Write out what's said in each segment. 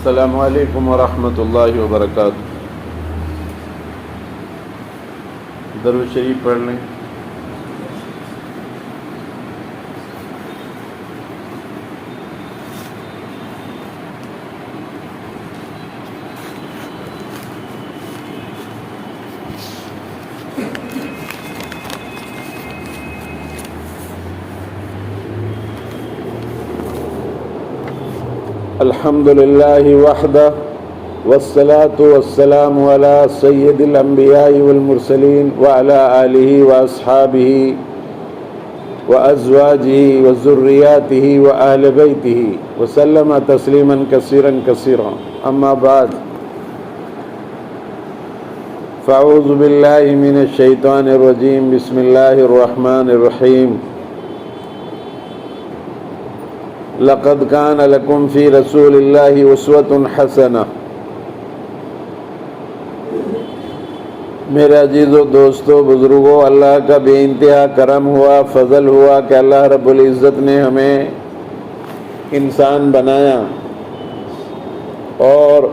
السلام علیکم ورحمۃ اللہ وبرکاتہ۔ درود شریف پڑھ لیں۔ الحمد للہ وحدہ والصلاة والسلام علی سید الانبیاء والمرسلین وعلی آلہ واصحابہ وازواجہ وذریاتہ واہل بیتہ وسلم تسلیما کثیرا کثیرا، اما بعد فاعوذ باللہ من الشیطان الرجیم، بسم اللہ الرحمن الرحیم۔ لقد كان لكم في رسول الله أسوة حسنة۔ میرے عزیز و دوستو، بزرگوں، اللہ کا بے انتہا کرم ہوا، فضل ہوا کہ اللہ رب العزت نے ہمیں انسان بنایا اور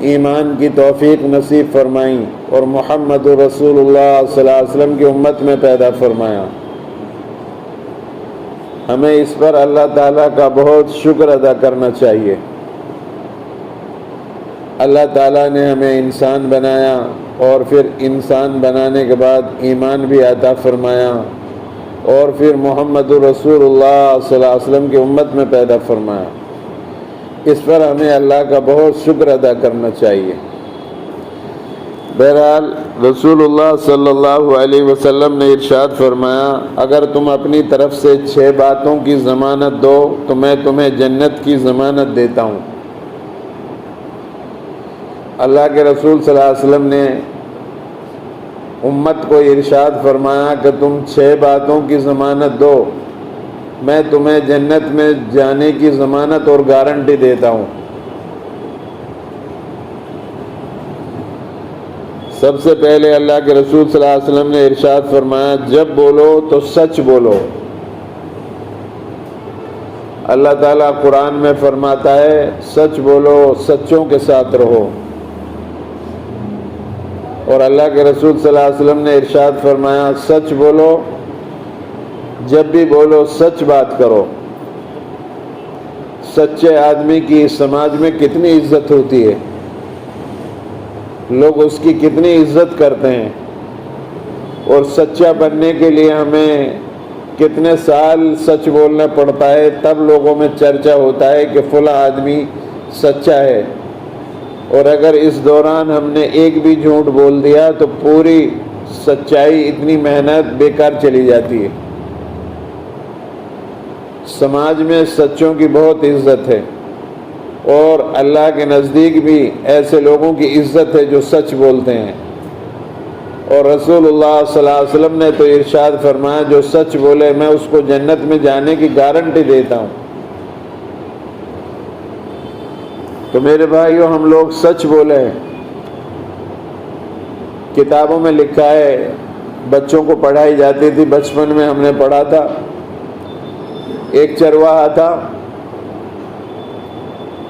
ایمان کی توفیق نصیب فرمائی اور محمد رسول اللہ صلی اللہ علیہ وسلم کی امت میں پیدا فرمایا۔ ہمیں اس پر اللہ تعالیٰ کا بہت شکر ادا کرنا چاہیے۔ اللہ تعالیٰ نے ہمیں انسان بنایا اور پھر انسان بنانے کے بعد ایمان بھی عطا فرمایا اور پھر محمد رسول اللہ صلی اللہ علیہ وسلم کی امت میں پیدا فرمایا۔ اس پر ہمیں اللہ کا بہت شکر ادا کرنا چاہیے۔ بہرحال رسول اللہ صلی اللہ علیہ وسلم نے ارشاد فرمایا، اگر تم اپنی طرف سے 6 باتوں کی ضمانت دو تو میں تمہیں جنت کی ضمانت دیتا ہوں۔ اللہ کے رسول صلی اللہ علیہ وسلم نے امت کو ارشاد فرمایا کہ تم 6 باتوں کی ضمانت دو، میں تمہیں جنت میں جانے کی ضمانت اور گارنٹی دیتا ہوں۔ سب سے پہلے اللہ کے رسول صلی اللہ علیہ وسلم نے ارشاد فرمایا، جب بولو تو سچ بولو۔ اللہ تعالیٰ قرآن میں فرماتا ہے، سچ بولو، سچوں کے ساتھ رہو۔ اور اللہ کے رسول صلی اللہ علیہ وسلم نے ارشاد فرمایا، سچ بولو، جب بھی بولو سچ بات کرو۔ سچے آدمی کی سماج میں کتنی عزت ہوتی ہے، لوگ اس کی کتنی عزت کرتے ہیں، اور سچا بننے کے لیے ہمیں کتنے سال سچ بولنا پڑتا ہے، تب لوگوں میں چرچا ہوتا ہے کہ فلاں آدمی سچا ہے۔ اور اگر اس دوران ہم نے ایک بھی جھوٹ بول دیا تو پوری سچائی، اتنی محنت بیکار چلی جاتی ہے۔ سماج میں سچوں کی بہت عزت ہے، اور اللہ کے نزدیک بھی ایسے لوگوں کی عزت ہے جو سچ بولتے ہیں۔ اور رسول اللہ صلی اللہ علیہ وسلم نے تو ارشاد فرمایا، جو سچ بولے میں اس کو جنت میں جانے کی گارنٹی دیتا ہوں۔ تو میرے بھائیو، ہم لوگ سچ بولے۔ کتابوں میں لکھا ہے، بچوں کو پڑھائی جاتی تھی، بچپن میں ہم نے پڑھا تھا، ایک چرواہا تھا،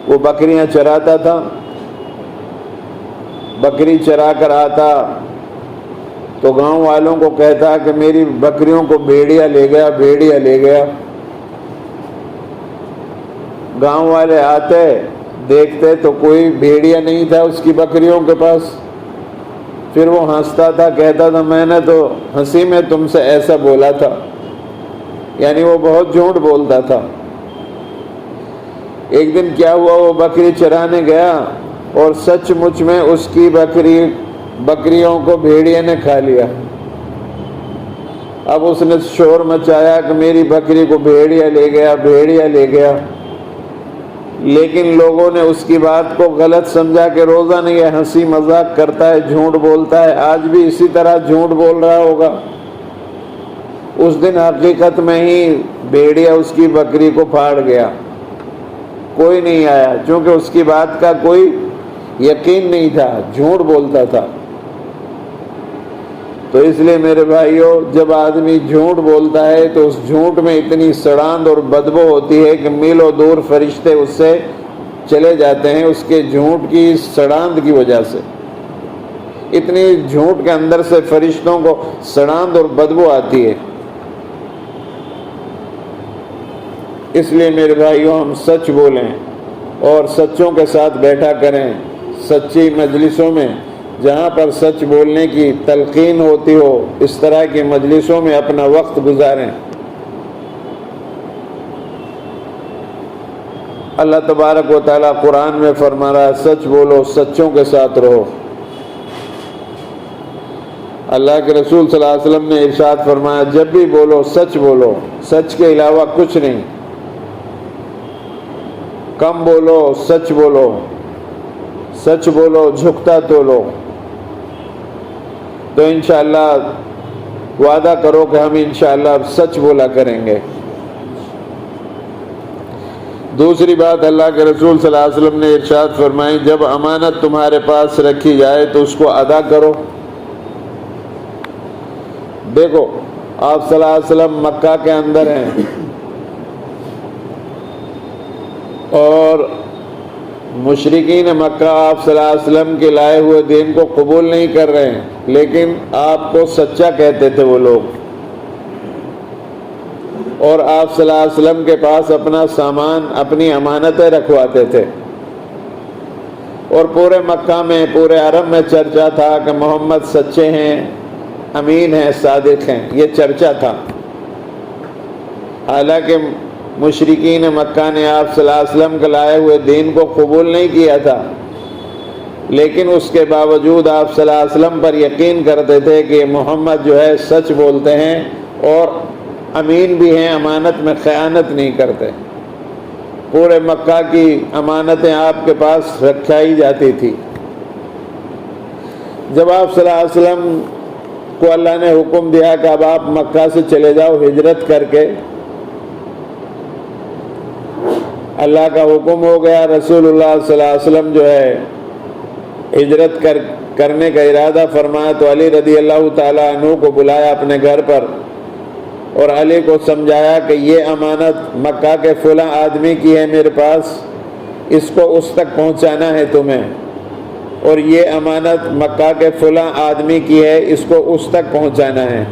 وہ بکریاں چراتا تھا، بکری چرا کر آتا تو گاؤں والوں کو کہتا کہ میری بکریوں کو بھیڑیا لے گیا، بھیڑیا لے گیا۔ گاؤں والے آتے، دیکھتے تو کوئی بھیڑیا نہیں تھا اس کی بکریوں کے پاس۔ پھر وہ ہنستا تھا، کہتا تھا میں نے تو ہنسی میں تم سے ایسا بولا تھا، یعنی وہ بہت جھوٹ بولتا تھا۔ ایک دن کیا ہوا، وہ بکری چرانے گیا اور سچ مچ میں اس کی بکریوں کو بھیڑیے نے کھا لیا۔ اب اس نے شور مچایا کہ میری بکری کو بھیڑیا لے گیا، بھیڑیا لے گیا۔ لیکن لوگوں نے اس کی بات کو غلط سمجھا کہ روزانہ یہ ہنسی مذاق کرتا ہے، جھوٹ بولتا ہے، آج بھی اسی طرح جھوٹ بول رہا ہوگا۔ اس دن حقیقت میں ہی بھیڑیا اس کی بکری کو پھاڑ گیا، کوئی نہیں آیا، چونکہ اس کی بات کا کوئی یقین نہیں تھا، جھوٹ بولتا تھا۔ تو اس لیے میرے بھائیوں، جب آدمی جھوٹ بولتا ہے تو اس جھوٹ میں اتنی سڑاند اور بدبو ہوتی ہے کہ میلوں دور فرشتے اس سے چلے جاتے ہیں اس کے جھوٹ کی سڑاند کی وجہ سے۔ اتنی جھوٹ کے اندر سے فرشتوں کو سڑاند اور بدبو آتی ہے۔ اس لیے میرے بھائیوں، ہم سچ بولیں اور سچوں کے ساتھ بیٹھا کریں۔ سچی مجلسوں میں جہاں پر سچ بولنے کی تلقین ہوتی ہو، اس طرح کی مجلسوں میں اپنا وقت گزاریں۔ اللہ تبارک و تعالیٰ قرآن میں فرما رہا ہے سچ بولو، سچوں کے ساتھ رہو۔ اللہ کے رسول صلی اللہ علیہ وسلم نے ارشاد فرمایا جب بھی بولو سچ بولو، سچ کے علاوہ کچھ نہیں۔ کم بولو، سچ بولو، سچ بولو، جھکتا تولو۔ تو انشاءاللہ وعدہ کرو کہ ہم انشاءاللہ سچ بولا کریں گے۔ دوسری بات اللہ کے رسول صلی اللہ علیہ وسلم نے ارشاد فرمائی جب امانت تمہارے پاس رکھی جائے تو اس کو ادا کرو۔ دیکھو آپ صلی اللہ علیہ وسلم مکہ کے اندر ہیں اور مشرکین مکہ آپ صلی اللہ علیہ وسلم کے لائے ہوئے دین کو قبول نہیں کر رہے ہیں، لیکن آپ کو سچا کہتے تھے وہ لوگ، اور آپ صلی اللہ علیہ وسلم کے پاس اپنا سامان، اپنی امانتیں رکھواتے تھے، اور پورے مکہ میں، پورے عرب میں چرچا تھا کہ محمد سچے ہیں، امین ہیں، صادق ہیں، یہ چرچا تھا۔ حالانکہ مشرکین مکہ نے آپ صلی اللہ علیہ وسلم کے لائے ہوئے دین کو قبول نہیں کیا تھا، لیکن اس کے باوجود آپ صلی اللہ علیہ وسلم پر یقین کرتے تھے کہ محمد جو ہے سچ بولتے ہیں اور امین بھی ہیں، امانت میں خیانت نہیں کرتے۔ پورے مکہ کی امانتیں آپ کے پاس رکھائی جاتی تھی۔ جب آپ صلی اللہ علیہ وسلم کو اللہ نے حکم دیا کہ اب آپ مکہ سے چلے جاؤ ہجرت کر کے، اللہ کا حکم ہو گیا، رسول اللہ صلی اللہ علیہ وسلم جو ہے ہجرت کرنے کا ارادہ فرمایا تو علی رضی اللہ تعالیٰ عنہ کو بلایا اپنے گھر پر، اور علی کو سمجھایا کہ یہ امانت مکہ کے فلاں آدمی کی ہے میرے پاس، اس کو اس تک پہنچانا ہے تمہیں، اور یہ امانت مکہ کے فلاں آدمی کی ہے، اس کو اس تک پہنچانا ہے،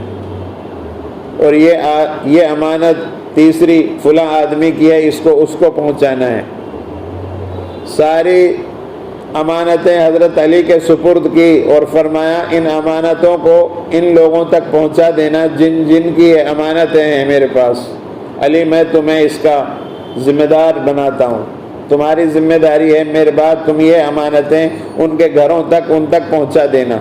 اور یہ امانت تیسری فلاں آدمی کی ہے، اس کو پہنچانا ہے۔ ساری امانتیں حضرت علی کے سپرد کی اور فرمایا ان امانتوں کو ان لوگوں تک پہنچا دینا جن جن کی یہ امانتیں ہیں میرے پاس۔ علی میں تمہیں اس کا ذمہ دار بناتا ہوں، تمہاری ذمہ داری ہے میرے بعد تم یہ امانتیں ان کے گھروں تک ان تک پہنچا دینا۔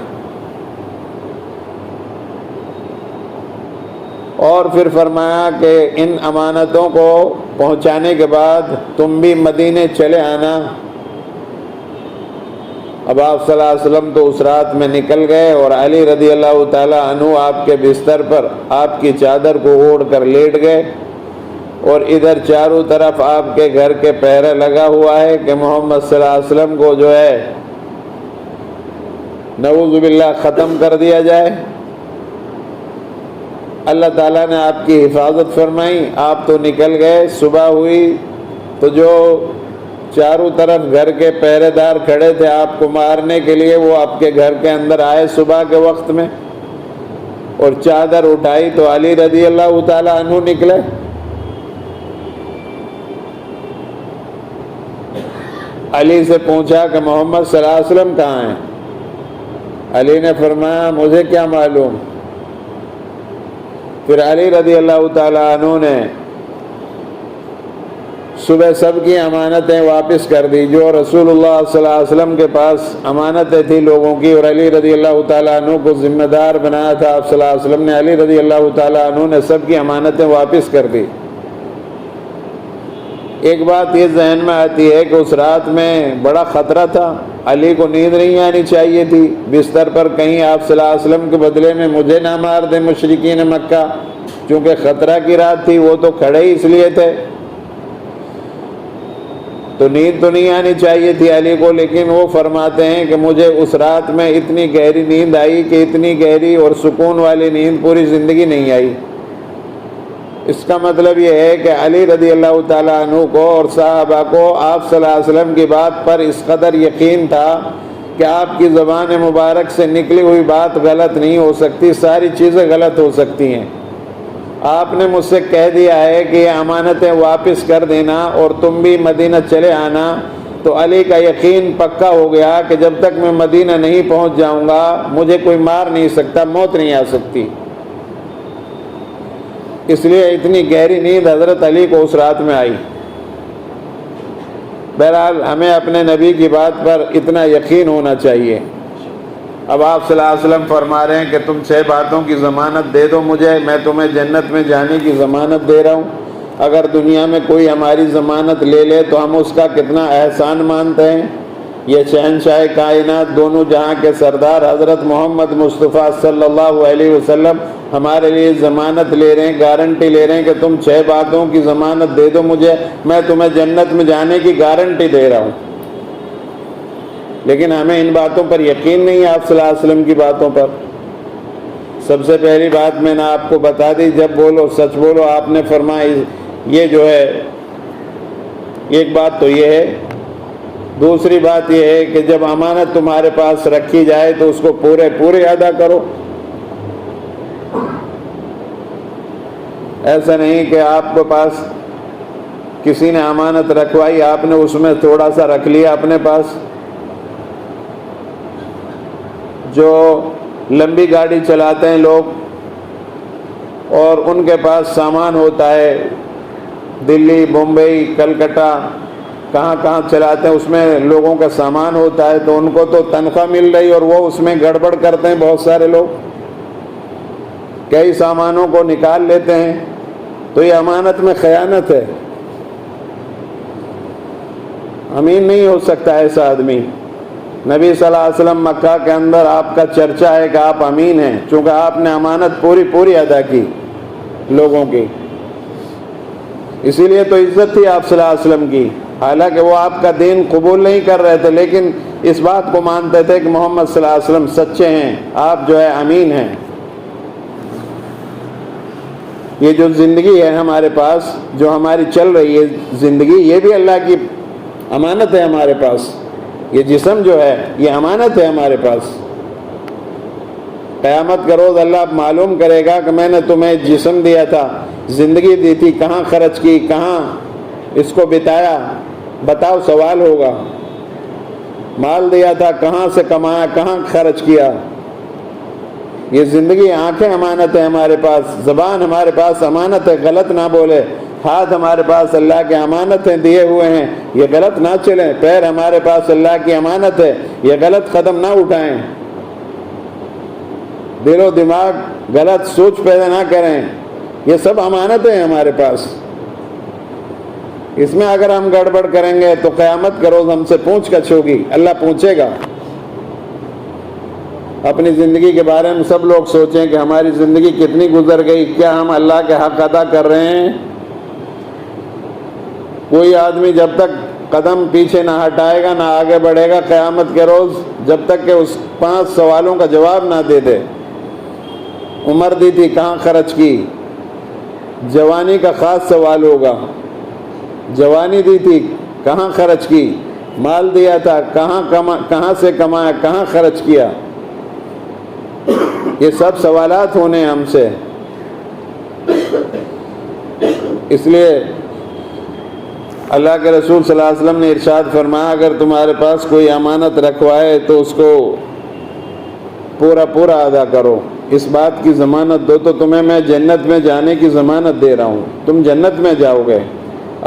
اور پھر فرمایا کہ ان امانتوں کو پہنچانے کے بعد تم بھی مدینے چلے آنا۔ اب آپ صلی اللہ علیہ وسلم تو اس رات میں نکل گئے، اور علی رضی اللہ تعالیٰ عنہ آپ کے بستر پر آپ کی چادر کو اوڑھ کر لیٹ گئے، اور ادھر چاروں طرف آپ کے گھر کے پہرے لگا ہوا ہے کہ محمد صلی اللہ علیہ وسلم کو جو ہے نعوذ باللہ ختم کر دیا جائے۔ اللہ تعالیٰ نے آپ کی حفاظت فرمائی، آپ تو نکل گئے، صبح ہوئی تو جو چاروں طرف گھر کے پہرے دار کھڑے تھے آپ کو مارنے کے لیے، وہ آپ کے گھر کے اندر آئے صبح کے وقت میں، اور چادر اٹھائی تو علی رضی اللہ تعالیٰ عنہ نکلے۔ علی سے پوچھا کہ محمد صلی اللہ علیہ وسلم کہاں ہیں؟ علی نے فرمایا مجھے کیا معلوم۔ پھر علی رضی اللہ تعالیٰ عنہ نے صبح سب کی امانتیں واپس کر دی، جو رسول اللہ صلی اللہ علیہ وسلم کے پاس امانتیں تھیں لوگوں کی، اور علی رضی اللہ تعالیٰ عنہ کو ذمہ دار بنایا تھا آپ صلی اللہ علیہ وسلم نے، علی رضی اللہ تعالیٰ عنہ نے سب کی امانتیں واپس کر دی۔ ایک بات یہ ذہن میں آتی ہے کہ اس رات میں بڑا خطرہ تھا، علی کو نیند نہیں آنی چاہیے تھی بستر پر، کہیں آپ صلی اللہ علیہ وسلم کے بدلے میں مجھے نہ مار دیں مشرکین مکہ، چونکہ خطرہ کی رات تھی، وہ تو کھڑے ہی اس لیے تھے، تو نیند تو نہیں آنی چاہیے تھی علی کو، لیکن وہ فرماتے ہیں کہ مجھے اس رات میں اتنی گہری نیند آئی کہ اتنی گہری اور سکون والی نیند پوری زندگی نہیں آئی۔ اس کا مطلب یہ ہے کہ علی رضی اللہ تعالیٰ عنہ کو اور صحابہ کو آپ صلی اللہ علیہ وسلم کی بات پر اس قدر یقین تھا کہ آپ کی زبان مبارک سے نکلی ہوئی بات غلط نہیں ہو سکتی، ساری چیزیں غلط ہو سکتی ہیں۔ آپ نے مجھ سے کہہ دیا ہے کہ یہ امانتیں واپس کر دینا اور تم بھی مدینہ چلے آنا، تو علی کا یقین پکا ہو گیا کہ جب تک میں مدینہ نہیں پہنچ جاؤں گا مجھے کوئی مار نہیں سکتا، موت نہیں آ سکتی۔ اس لیے اتنی گہری نیند حضرت علی کو اس رات میں آئی۔ بہرحال ہمیں اپنے نبی کی بات پر اتنا یقین ہونا چاہیے۔ اب آپ صلی اللہ علیہ وسلم فرما رہے ہیں کہ تم 6 باتوں کی ضمانت دے دو مجھے، میں تمہیں جنت میں جانے کی ضمانت دے رہا ہوں۔ اگر دنیا میں کوئی ہماری ضمانت لے لے تو ہم اس کا کتنا احسان مانتے ہیں۔ یہ شہنشاہ کائنات، دونوں جہاں کے سردار حضرت محمد مصطفیٰ صلی اللہ علیہ وسلم ہمارے لیے ضمانت لے رہے ہیں، گارنٹی لے رہے ہیں کہ تم 6 باتوں کی ضمانت دے دو مجھے، میں تمہیں جنت میں جانے کی گارنٹی دے رہا ہوں۔ لیکن ہمیں ان باتوں پر یقین نہیں ہے، آپ صلی اللہ علیہ وسلم کی باتوں پر۔ سب سے پہلی بات میں نے آپ کو بتا دی، جب بولو سچ بولو۔ آپ نے فرمایا یہ جو ہے، ایک بات تو یہ ہے۔ دوسری بات یہ ہے کہ جب امانت تمہارے پاس رکھی جائے تو اس کو پورے ادا کرو۔ ایسا نہیں کہ آپ کے پاس کسی نے امانت رکھوائی، آپ نے اس میں تھوڑا سا رکھ لیا اپنے پاس۔ جو لمبی گاڑی چلاتے ہیں لوگ اور ان کے پاس سامان ہوتا ہے، دلی، بمبئی، کلکتہ، کہاں چلاتے ہیں، اس میں لوگوں کا سامان ہوتا ہے، تو ان کو تو تنخواہ مل رہی اور وہ اس میں گڑبڑ کرتے ہیں۔ بہت سارے لوگ کئی سامانوں کو نکال لیتے ہیں، تو یہ امانت میں خیانت ہے۔ امین نہیں ہو سکتا ایسا آدمی۔ نبی صلی اللہ علیہ وسلم مکہ کے اندر آپ کا چرچا ہے کہ آپ امین ہیں، چونکہ آپ نے امانت پوری ادا کی لوگوں کی، اسی لیے تو عزت تھی آپ صلی اللہ علیہ وسلم کی۔ حالانکہ وہ آپ کا دین قبول نہیں کر رہے تھے، لیکن اس بات کو مانتے تھے کہ محمد صلی اللہ علیہ وسلم سچے ہیں، آپ جو ہے امین ہیں۔ یہ جو زندگی ہے ہمارے پاس، جو ہماری چل رہی ہے زندگی، یہ بھی اللہ کی امانت ہے ہمارے پاس۔ یہ جسم جو ہے یہ امانت ہے ہمارے پاس۔ قیامت کا روز اللہ معلوم کرے گا کہ میں نے تمہیں جسم دیا تھا، زندگی دی تھی، کہاں خرچ کی، کہاں اس کو بتایا، بتاؤ، سوال ہوگا۔ مال دیا تھا، کہاں سے کمایا، کہاں خرچ کیا۔ یہ زندگی، آنکھیں امانت ہے ہمارے پاس، زبان ہمارے پاس امانت ہے، غلط نہ بولے۔ ہاتھ ہمارے پاس اللہ کے امانتیں دیے ہوئے ہیں، یہ غلط نہ چلیں۔ پیر ہمارے پاس اللہ کی امانت ہے، یہ غلط قدم نہ اٹھائیں۔ دل و دماغ غلط سوچ پیدا نہ کریں، یہ سب امانتیں ہیں ہمارے پاس۔ اس میں اگر ہم گڑبڑ کریں گے تو قیامت کا روز ہم سے پوچھ گچھ ہوگی، اللہ پوچھے گا۔ اپنی زندگی کے بارے میں سب لوگ سوچیں کہ ہماری زندگی کتنی گزر گئی، کیا ہم اللہ کے حق ادا کر رہے ہیں؟ کوئی آدمی جب تک قدم پیچھے نہ ہٹائے گا، نہ آگے بڑھے گا قیامت کے روز، جب تک کہ اس 5 سوالوں کا جواب نہ دے دے۔ عمر دی تھی، کہاں خرچ کی؟ جوانی کا خاص سوال ہوگا۔ جوانی دی تھی، کہاں خرچ کی؟ مال دیا تھا، کہاں سے کمایا، کہاں خرچ کیا؟ یہ سب سوالات ہونے ہم سے۔ اس لیے اللہ کے رسول صلی اللہ علیہ وسلم نے ارشاد فرمایا، اگر تمہارے پاس کوئی امانت رکھوائے تو اس کو پورا ادا کرو، اس بات کی ضمانت دو تو تمہیں میں جنت میں جانے کی ضمانت دے رہا ہوں، تم جنت میں جاؤ گے۔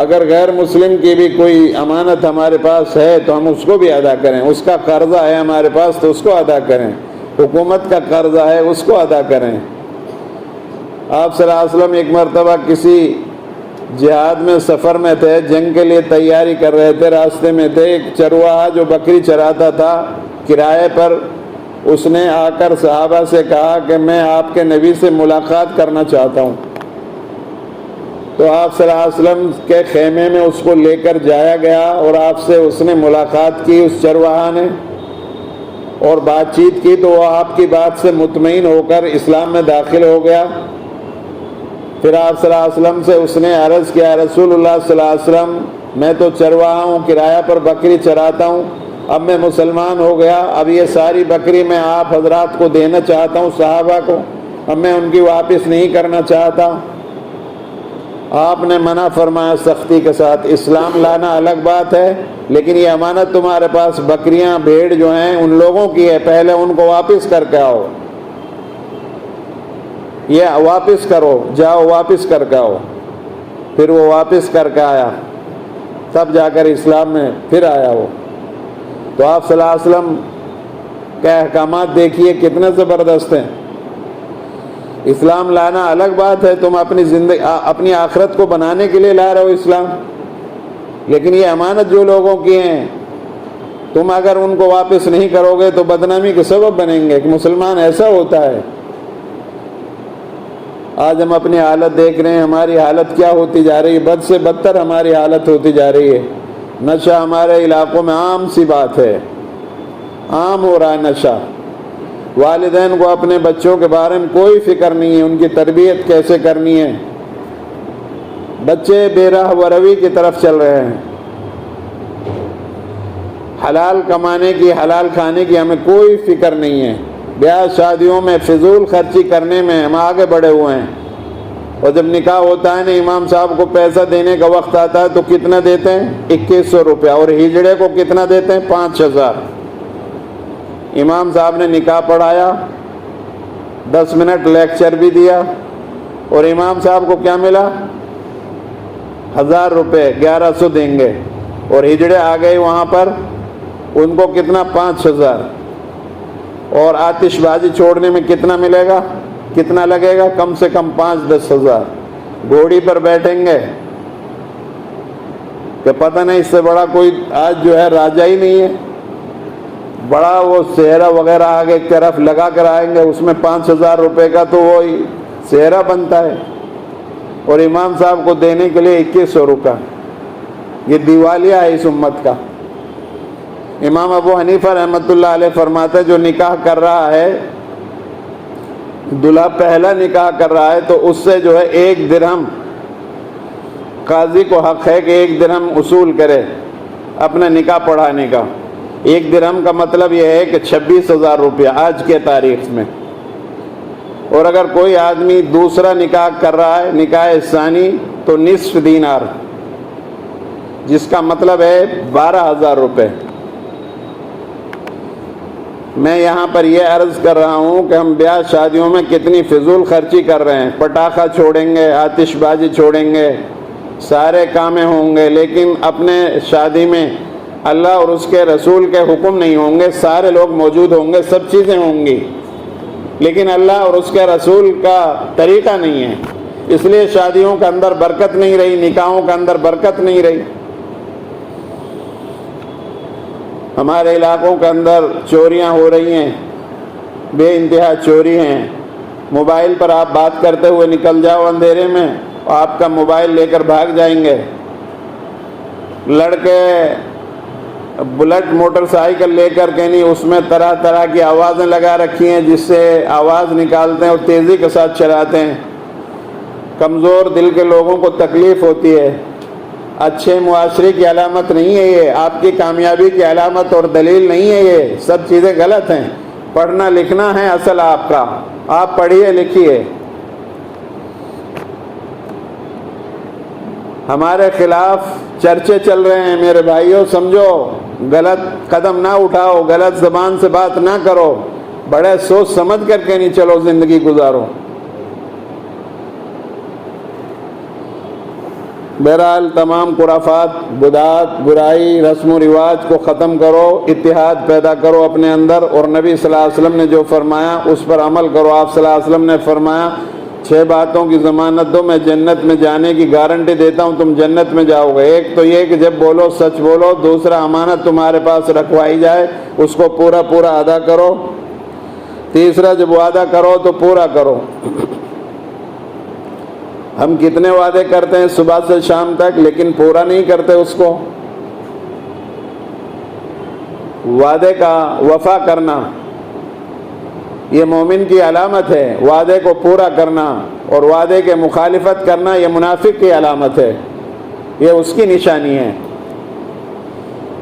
اگر غیر مسلم کی بھی کوئی امانت ہمارے پاس ہے تو ہم اس کو بھی ادا کریں، اس کا قرضہ ہے ہمارے پاس تو اس کو ادا کریں، حکومت کا قرضہ ہے اس کو ادا کریں۔ آپ صلی اللہ علیہ وسلم ایک مرتبہ کسی جہاد میں سفر میں تھے، جنگ کے لیے تیاری کر رہے تھے، راستے میں تھے، ایک چرواہا جو بکری چراتا تھا کرائے پر، اس نے آ کر صحابہ سے کہا کہ میں آپ کے نبی سے ملاقات کرنا چاہتا ہوں۔ تو آپ صلی اللہ علیہ وسلم کے خیمے میں اس کو لے کر جایا گیا اور آپ سے اس نے ملاقات کی، اس چرواہا نے، اور بات چیت کی، تو وہ آپ کی بات سے مطمئن ہو کر اسلام میں داخل ہو گیا۔ پھر آپ صلی اللہ علیہ وسلم سے اس نے عرض کیا رسول اللہ صلی اللہ علیہ وسلم میں تو چرواہا ہوں، کرایہ پر بکری چراتا ہوں، اب میں مسلمان ہو گیا، اب یہ ساری بکری میں آپ حضرات کو دینا چاہتا ہوں صحابہ کو، اب میں ان کی واپس نہیں کرنا چاہتا۔ آپ نے منع فرمایا سختی کے ساتھ، اسلام لانا الگ بات ہے لیکن یہ امانت تمہارے پاس بکریاں بھیڑ جو ہیں ان لوگوں کی ہے، پہلے ان کو واپس کر کے آؤ، یہ واپس کرو، جاؤ واپس کر کے آؤ۔ پھر وہ واپس کر کے آیا، تب جا کر اسلام میں پھر آیا وہ۔ تو آپ صلی اللہ علیہ وسلم کے احکامات دیکھیے کتنے زبردست ہیں۔ اسلام لانا الگ بات ہے، تم اپنی زندگی اپنی آخرت کو بنانے کے لیے لا رہے ہو اسلام، لیکن یہ امانت جو لوگوں کی ہیں تم اگر ان کو واپس نہیں کرو گے تو بدنامی کے سبب بنیں گے کہ مسلمان ایسا ہوتا ہے۔ آج ہم اپنی حالت دیکھ رہے ہیں، ہماری حالت کیا ہوتی جا رہی ہے، بد سے بدتر ہماری حالت ہوتی جا رہی ہے۔ نشہ ہمارے علاقوں میں عام سی بات ہے، عام ہو رہا ہے نشہ۔ والدین کو اپنے بچوں کے بارے میں کوئی فکر نہیں ہے، ان کی تربیت کیسے کرنی ہے، بچے بے راہ و روی کی طرف چل رہے ہیں۔ حلال کمانے کی، حلال کھانے کی ہمیں کوئی فکر نہیں ہے، بیاہ شادیوں میں فضول خرچی کرنے میں ہم آگے بڑھے ہوئے ہیں۔ اور جب نکاح ہوتا ہے نا، امام صاحب کو پیسہ دینے کا وقت آتا ہے تو کتنا دیتے ہیں؟ 2100 روپیہ، اور ہجڑے کو کتنا دیتے ہیں؟ 5000۔ امام صاحب نے نکاح پڑھایا، 10 منٹ لیکچر بھی دیا، اور امام صاحب کو کیا ملا؟ 1000 روپے، 1100 دیں گے، اور ہجڑے آ گئے وہاں پر، ان کو کتنا؟ 5000۔ اور آتش بازی چھوڑنے میں کتنا ملے گا؟ کتنا لگے گا؟ کم سے کم 5-10 ہزار۔ گھوڑی پر بیٹھیں گے کہ پتہ نہیں اس سے بڑا کوئی آج جو ہے راجہ ہی نہیں ہے، بڑا وہ سہرا وغیرہ آگے ایک طرف لگا کر آئیں گے، اس میں 5000 روپے کا تو وہی سہرا بنتا ہے، اور امام صاحب کو دینے کے لیے 2100 روپے۔ یہ دیوالیہ ہے اس امت کا۔ امام ابو حنیفہ رحمۃ اللہ علیہ فرماتے جو نکاح کر رہا ہے، دلہا پہلا نکاح کر رہا ہے تو اس سے جو ہے 1 درہم، قاضی کو حق ہے کہ 1 درہم اصول کرے اپنا نکاح پڑھانے کا۔ 1 درہم کا مطلب یہ ہے کہ 26,000 روپیہ آج کے تاریخ میں۔ اور اگر کوئی آدمی دوسرا نکاح کر رہا ہے، نکاح ثانی، تو نصف دینار، جس کا مطلب ہے 12,000 روپے۔ میں یہاں پر یہ عرض کر رہا ہوں کہ ہم بیاہ شادیوں میں کتنی فضول خرچی کر رہے ہیں، پٹاخہ چھوڑیں گے، آتش بازی چھوڑیں گے، سارے کامیں ہوں گے، لیکن اپنے شادی میں اللہ اور اس کے رسول کے حکم نہیں ہوں گے، سارے لوگ موجود ہوں گے، سب چیزیں ہوں گی، لیکن اللہ اور اس کے رسول کا طریقہ نہیں ہے، اس لیے شادیوں کے اندر برکت نہیں رہی، نکاحوں کے اندر برکت نہیں رہی۔ ہمارے علاقوں کے اندر چوریاں ہو رہی ہیں، بے انتہا چوری ہیں۔ موبائل پر آپ بات کرتے ہوئے نکل جاؤ اندھیرے میں، آپ کا موبائل لے کر بھاگ جائیں گے۔ لڑکے بلٹ موٹر سائیکل لے کر کے نہیں، اس میں طرح طرح کی آوازیں لگا رکھی ہیں جس سے آواز نکالتے ہیں اور تیزی کے ساتھ چلاتے ہیں۔ کمزور دل کے لوگوں کو تکلیف ہوتی ہے۔ اچھے معاشرے کی علامت نہیں ہے یہ، آپ کی کامیابی کی علامت اور دلیل نہیں ہے، یہ سب چیزیں غلط ہیں۔ پڑھنا لکھنا ہے اصل آپ کا، آپ پڑھیے لکھیے۔ ہمارے خلاف چرچے چل رہے ہیں میرے بھائیوں، سمجھو، غلط قدم نہ اٹھاؤ، غلط زبان سے بات نہ کرو، بڑے سوچ سمجھ کر کے نہیں چلو، زندگی گزارو۔ بہرحال تمام خرافات، بدعات، برائی، رسم و رواج کو ختم کرو، اتحاد پیدا کرو اپنے اندر، اور نبی صلی اللہ علیہ وسلم نے جو فرمایا اس پر عمل کرو۔ آپ صلی اللہ علیہ وسلم نے فرمایا 6 باتوں کی ضمانت دو، میں جنت میں جانے کی گارنٹی دیتا ہوں، تم جنت میں جاؤ گے۔ ایک تو یہ کہ جب بولو سچ بولو، دوسرا امانت تمہارے پاس رکھوائی جائے اس کو پورا ادا کرو، تیسرا جب وعدہ کرو تو پورا کرو۔ ہم کتنے وعدے کرتے ہیں صبح سے شام تک، لیکن پورا نہیں کرتے اس کو۔ وعدے کا وفا کرنا یہ مومن کی علامت ہے، وعدے کو پورا کرنا اور وعدے کے مخالفت کرنا یہ منافق کی علامت ہے، یہ اس کی نشانی ہے۔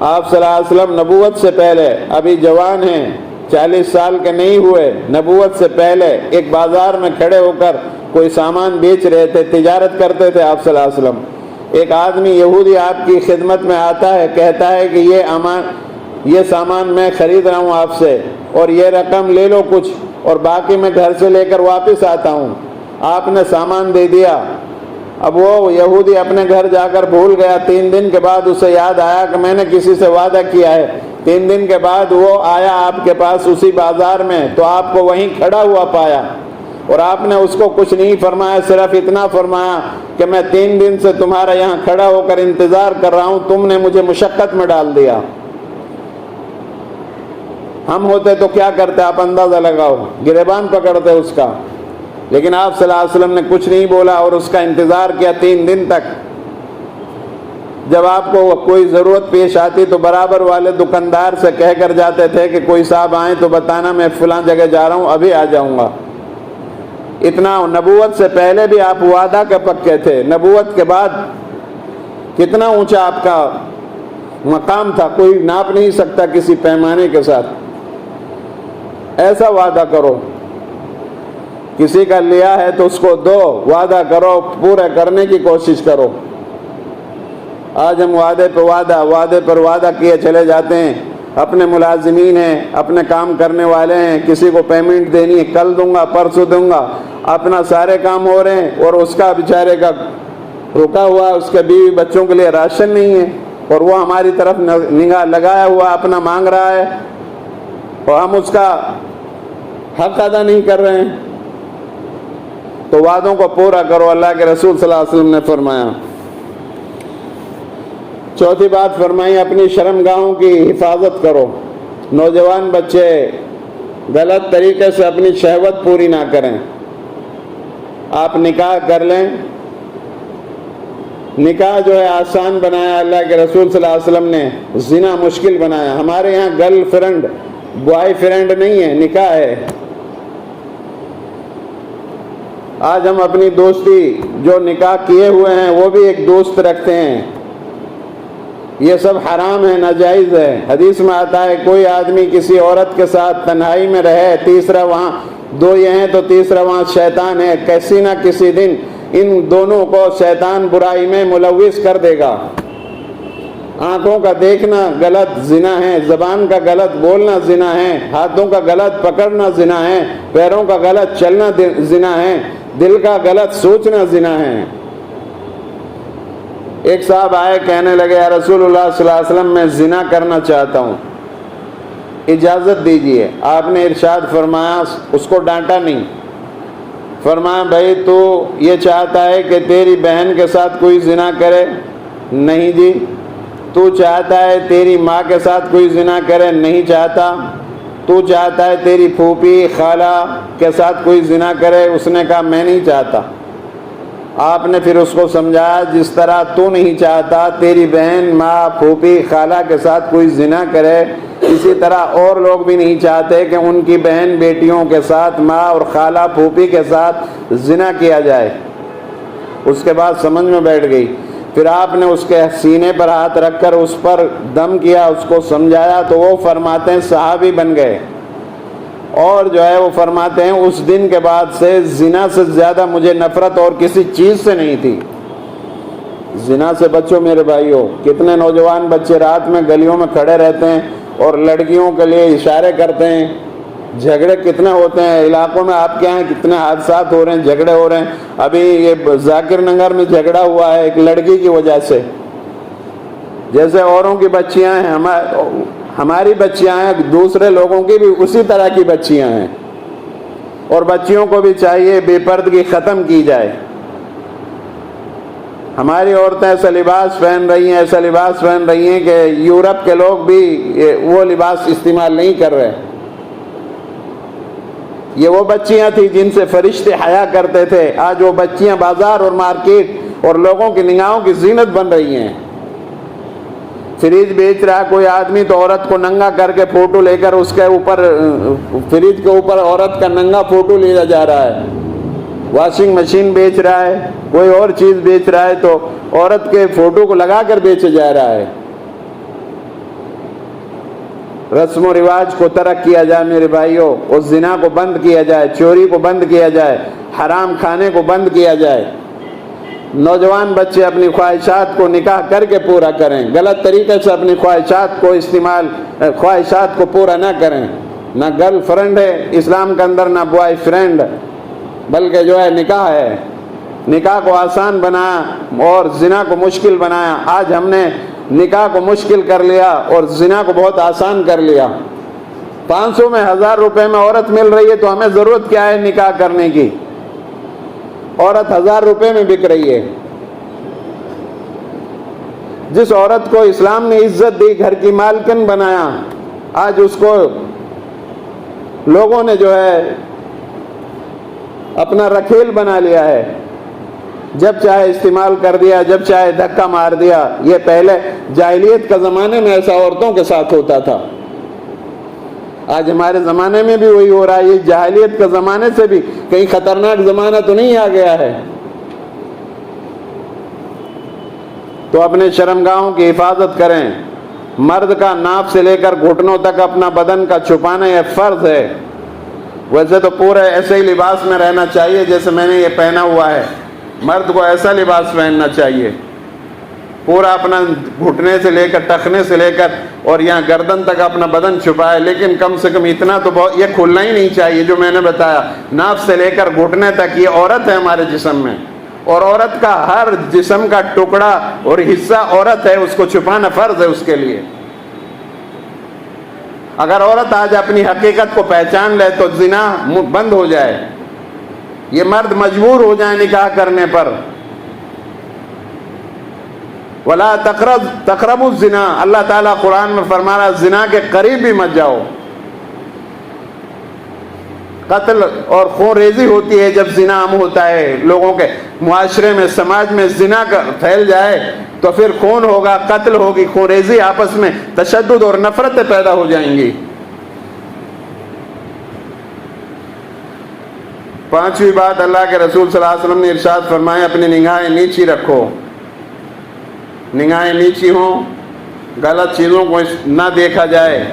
آپ صلی اللہ علیہ وسلم نبوت سے پہلے ابھی جوان ہیں، 40 سال کے نہیں ہوئے، نبوت سے پہلے ایک بازار میں کھڑے ہو کر کوئی سامان بیچ رہے تھے، تجارت کرتے تھے آپ صلی اللہ علیہ وسلم۔ ایک آدمی یہودی آپ کی خدمت میں آتا ہے، کہتا ہے کہ یہ سامان میں خرید رہا ہوں آپ سے، اور یہ رقم لے لو کچھ، اور باقی میں گھر سے لے کر واپس آتا ہوں۔ آپ نے سامان دے دیا، اب وہ یہودی اپنے گھر جا کر بھول گیا، 3 دن کے بعد اسے یاد آیا کہ میں نے کسی سے وعدہ کیا ہے۔ 3 دن کے بعد وہ آیا آپ کے پاس اسی بازار میں، تو آپ کو وہیں کھڑا ہوا پایا، اور آپ نے اس کو کچھ نہیں فرمایا، صرف اتنا فرمایا کہ میں 3 دن سے تمہارا یہاں کھڑا ہو کر انتظار کر رہا ہوں، تم نے مجھے مشقت میں ڈال دیا۔ ہم ہوتے تو کیا کرتے آپ اندازہ لگاؤ، گریبان پکڑتے اس کا، لیکن آپ صلی اللہ علیہ وسلم نے کچھ نہیں بولا اور اس کا انتظار کیا 3 دن تک۔ جب آپ کو کوئی ضرورت پیش آتی تو برابر والے دکاندار سے کہہ کر جاتے تھے کہ کوئی صاحب آئیں تو بتانا میں فلاں جگہ جا رہا ہوں، ابھی آ جاؤں گا۔ اتنا نبوت سے پہلے بھی آپ وعدہ کے پکے تھے، نبوت کے بعد کتنا اونچا آپ کا مقام تھا، کوئی ناپ نہیں سکتا کسی پیمانے کے ساتھ۔ ایسا وعدہ کرو، کسی کا لیا ہے تو اس کو دو، وعدہ کرو، پورے کرنے کی کوشش کرو۔ آج ہم وعدے پر وعدہ کیے چلے جاتے ہیں، اپنے ملازمین ہیں، اپنے کام کرنے والے ہیں، کسی کو پیمنٹ دینی ہے، کل دوں گا، پرسوں دوں گا، اپنا سارے کام ہو رہے ہیں، اور اس کا بیچارے کا رکا ہوا، اس کے بیوی بچوں کے لیے راشن نہیں ہے، اور وہ ہماری طرف نگاہ لگایا ہوا اپنا مانگ رہا ہے، اور ہم اس کا حق ادا نہیں کر رہے ہیں۔ تو وعدوں کو پورا کرو، اللہ کے رسول صلی اللہ علیہ وسلم نے فرمایا۔ چوتھی بات فرمائی، اپنی شرمگاہوں کی حفاظت کرو۔ نوجوان بچے غلط طریقے سے اپنی شہوت پوری نہ کریں۔ آپ نکاح کر لیں، نکاح جو ہے آسان بنایا اللہ کے رسول صلی اللہ علیہ وسلم نے، زنا مشکل بنایا۔ ہمارے یہاں گرل فرینڈ بوائے فرینڈ نہیں ہے، نکاح ہے۔ آج ہم اپنی دوستی جو نکاح کیے ہوئے ہیں وہ بھی ایک دوست رکھتے ہیں، یہ سب حرام ہے، ناجائز ہے۔ حدیث میں آتا ہے کوئی آدمی کسی عورت کے ساتھ تنہائی میں رہے، تیسرا وہاں 2 یہ ہیں تو تیسرا وہاں شیطان ہے، کسی نہ کسی دن ان دونوں کو شیطان برائی میں ملوث کر دے گا۔ آنکھوں کا دیکھنا غلط زنا ہے، زبان کا غلط بولنا زنا ہے، ہاتھوں کا غلط پکڑنا زنا ہے، پیروں کا غلط چلنا زنا ہے، دل کا غلط سوچنا زنا ہے۔ ایک صاحب آئے، کہنے لگے یا رسول اللہ صلی اللہ علیہ وسلم میں زنا کرنا چاہتا ہوں، اجازت دیجیے۔ آپ نے ارشاد فرمایا، اس کو ڈانٹا نہیں، فرمایا بھائی تو یہ چاہتا ہے کہ تیری بہن کے ساتھ کوئی زنا کرے؟ نہیں جی۔ تو چاہتا ہے تیری ماں کے ساتھ کوئی زنا کرے؟ نہیں چاہتا۔ تو چاہتا ہے تیری پھوپھی خالہ کے ساتھ کوئی زنا کرے؟ اس نے کہا میں نہیں چاہتا۔ آپ نے پھر اس کو سمجھایا جس طرح تو نہیں چاہتا تیری بہن ماں پھوپھی خالہ کے ساتھ کوئی زنا کرے، اسی طرح اور لوگ بھی نہیں چاہتے کہ ان کی بہن بیٹیوں کے ساتھ، ماں اور خالہ پھوپھی کے ساتھ زنا کیا جائے۔ اس کے بعد سمجھ میں بیٹھ گئی۔ پھر آپ نے اس کے سینے پر ہاتھ رکھ کر اس پر دم کیا، اس کو سمجھایا، تو وہ فرماتے ہیں صحابی بن گئے، اور جو ہے وہ فرماتے ہیں اس دن کے بعد سے زنا سے زیادہ مجھے نفرت اور کسی چیز سے نہیں تھی۔ زنا سے بچو میرے بھائیوں۔ کتنے نوجوان بچے رات میں گلیوں میں کھڑے رہتے ہیں اور لڑکیوں کے لیے اشارے کرتے ہیں، جھگڑے کتنے ہوتے ہیں علاقوں میں، آپ کے یہاں کتنے حادثات ہو رہے ہیں، جھگڑے ہو رہے ہیں۔ ابھی یہ ذاکر نگر میں جھگڑا ہوا ہے ایک لڑکی کی وجہ سے۔ جیسے اوروں کی بچیاں ہیں، ہماری بچیاں ہیں، دوسرے لوگوں کی بھی اسی طرح کی بچیاں ہیں، اور بچیوں کو بھی چاہیے بے پردگی ختم کی جائے۔ ہماری عورتیں ایسا لباس پہن رہی ہیں کہ یورپ کے لوگ بھی وہ لباس استعمال نہیں کر رہے۔ یہ وہ بچیاں تھیں جن سے فرشتے حیا کرتے تھے، آج وہ بچیاں بازار اور مارکیٹ اور لوگوں کی نگاہوں کی زینت بن رہی ہیں۔ فریج بیچ رہا ہے کوئی آدمی تو عورت کو ننگا کر کے فوٹو لے کر اس کے اوپر فریج کے اوپر عورت کا ننگا فوٹو لیا جا رہا ہے. واشنگ مشین بیچ رہا ہے کوئی اور چیز بیچ رہا ہے تو عورت کے فوٹو کو لگا کر بیچا جا رہا ہے. رسم و رواج کو ترک کیا جائے میرے بھائیوں, اس زنا کو بند کیا جائے, چوری کو بند کیا جائے, حرام کھانے کو بند کیا جائے. نوجوان بچے اپنی خواہشات کو نکاح کر کے پورا کریں, غلط طریقے سے اپنی خواہشات کو پورا نہ کریں. نہ گرل فرینڈ ہے اسلام کے اندر, نہ بوائے فرینڈ, بلکہ جو ہے نکاح ہے. نکاح کو آسان بنایا اور زنا کو مشکل بنایا. آج ہم نے نکاح کو مشکل کر لیا اور زنا کو بہت آسان کر لیا. 500 میں 1000 روپے میں عورت مل رہی ہے تو ہمیں ضرورت کیا ہے نکاح کرنے کی؟ عورت 1000 روپے میں بک رہی ہے. جس عورت کو اسلام نے عزت دی, گھر کی مالکن بنایا, آج اس کو لوگوں نے جو ہے اپنا رکھیل بنا لیا ہے. جب چاہے استعمال کر دیا, جب چاہے دھکا مار دیا. یہ پہلے جاہلیت کے زمانے میں ایسا عورتوں کے ساتھ ہوتا تھا. آج ہمارے زمانے میں بھی وہی ہو رہا ہے. یہ جاہلیت کے زمانے سے بھی کہیں خطرناک زمانہ تو نہیں آ گیا ہے؟ تو اپنے شرمگاہوں کی حفاظت کریں. مرد کا ناف سے لے کر گھٹنوں تک اپنا بدن کا چھپانا یہ فرض ہے. ویسے تو پورے ایسے ہی لباس میں رہنا چاہیے جیسے میں نے یہ پہنا ہوا ہے. مرد کو ایسا لباس پہننا چاہیے, پورا اپنا گھٹنے سے لے کر ٹخنے سے لے کر اور یہاں گردن تک اپنا بدن چھپائے. لیکن کم سے کم اتنا تو بہت, یہ کھلنا ہی نہیں چاہیے جو میں نے بتایا. ناف سے لے کر گھٹنے تک یہ عورت ہے ہمارے جسم میں, اور عورت کا ہر جسم کا ٹکڑا اور حصہ عورت ہے, اس کو چھپانا فرض ہے اس کے لیے. اگر عورت آج اپنی حقیقت کو پہچان لے تو زنا بند ہو جائے. یہ مرد مجبور ہو جائیں نکاح کرنے پر. وَلَا تَقْرَبُوا الزِّنَا, اللہ تعالیٰ قرآن میں فرما رہا زنا کے قریب بھی مت جاؤ. قتل اور خون ریزی ہوتی ہے جب زنا عام ہوتا ہے. لوگوں کے معاشرے میں, سماج میں زنا پھیل جائے تو پھر خون ہوگا, قتل ہوگی, خون ریزی, آپس میں تشدد اور نفرتیں پیدا ہو جائیں گی. 5ویں بات, اللہ کے رسول صلی اللہ علیہ وسلم نے ارشاد فرمایا اپنی نگاہیں نیچی رکھو. نگاہیں نیچی ہوں, غلط چیزوں کو نہ دیکھا جائے.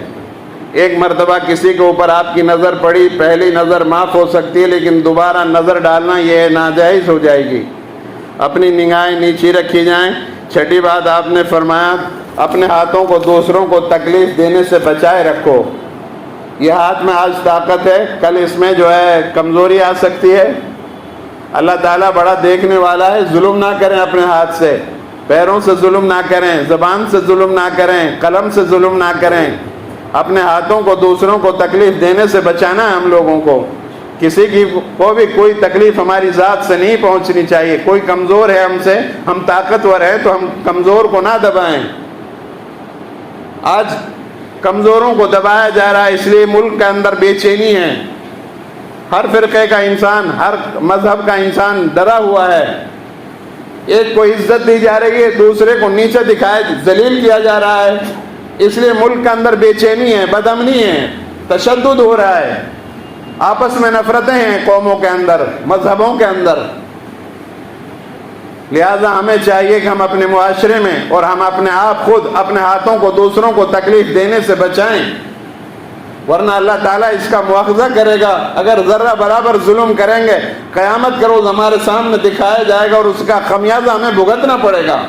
ایک مرتبہ کسی کے اوپر آپ کی نظر پڑی, پہلی نظر معاف ہو سکتی ہے لیکن دوبارہ نظر ڈالنا یہ ناجائز ہو جائے گی. اپنی نگاہیں نیچی رکھی جائیں. 6ٹھی بات آپ نے فرمایا اپنے ہاتھوں کو دوسروں کو تکلیف دینے سے بچائے رکھو. یہ ہاتھ میں آج طاقت ہے, کل اس میں جو ہے کمزوری آ سکتی ہے. اللہ تعالیٰ بڑا دیکھنے والا ہے. ظلم نہ کریں اپنے ہاتھ سے, پیروں سے ظلم نہ کریں, زبان سے ظلم نہ کریں, قلم سے ظلم نہ کریں. اپنے ہاتھوں کو دوسروں کو تکلیف دینے سے بچانا ہے ہم لوگوں کو. کسی کو بھی کوئی تکلیف ہماری ذات سے نہیں پہنچنی چاہیے. کوئی کمزور ہے ہم سے, ہم طاقتور ہیں تو ہم کمزور کو نہ دبائیں. آج کمزوروں کو دبایا جا رہا ہے, اس لیے ملک کے اندر بے چینی ہے. ہر فرقے کا انسان, ہر مذہب کا انسان ڈرا ہوا ہے. ایک کو عزت دی جا رہی ہے, دوسرے کو نیچے دکھائے ذلیل کیا جا رہا ہے. اس لیے ملک کے اندر بے چینی ہے, بدامنی ہے, تشدد ہو رہا ہے, آپس میں نفرتیں ہیں قوموں کے اندر, مذہبوں کے اندر. لہذا ہمیں چاہیے کہ ہم اپنے معاشرے میں اور ہم اپنے آپ خود اپنے ہاتھوں کو دوسروں کو تکلیف دینے سے بچائیں, ورنہ اللہ تعالیٰ اس کا مواخذہ کرے گا. اگر ذرہ برابر ظلم کریں گے, قیامت کا روز ہمارے سامنے دکھایا جائے گا اور اس کا خمیازہ ہمیں بھگتنا پڑے گا.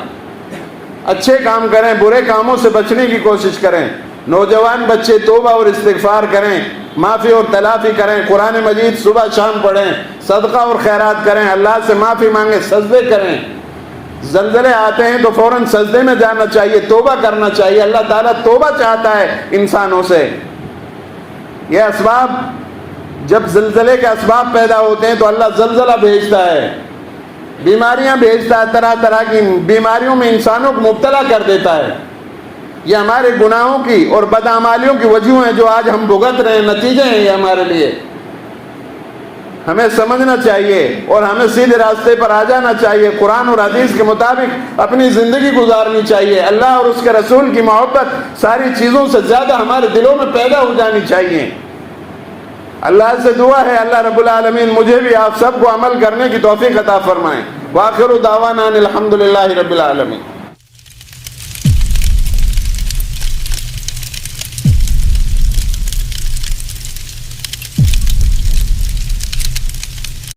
اچھے کام کریں, برے کاموں سے بچنے کی کوشش کریں. نوجوان بچے توبہ اور استغفار کریں, معافی اور تلافی کریں, قرآن مجید صبح شام پڑھیں, صدقہ اور خیرات کریں, اللہ سے معافی مانگیں, سجدے کریں. زلزلے آتے ہیں تو فوراً سجدے میں جانا چاہیے, توبہ کرنا چاہیے. اللہ تعالیٰ توبہ چاہتا ہے انسانوں سے. یہ اسباب, جب زلزلے کے اسباب پیدا ہوتے ہیں تو اللہ زلزلہ بھیجتا ہے, بیماریاں بھیجتا ہے, طرح طرح کی بیماریوں میں انسانوں کو مبتلا کر دیتا ہے. یہ ہمارے گناہوں کی اور بدعمالیوں کی وجوہ ہیں جو آج ہم بھگت رہے ہیں, نتیجے ہیں یہ ہمارے لیے. ہمیں سمجھنا چاہیے اور ہمیں سیدھے راستے پر آ جانا چاہیے، قرآن اور حدیث کے مطابق اپنی زندگی گزارنی چاہیے، اللہ اور اس کے رسول کی محبت ساری چیزوں سے زیادہ ہمارے دلوں میں پیدا ہو جانی چاہیے۔ اللہ سے دعا ہے اللہ رب العالمین مجھے بھی آپ سب کو عمل کرنے کی توفیق عطا فرمائیں۔ وآخر دعوانا ان الحمد للہ رب العالمین۔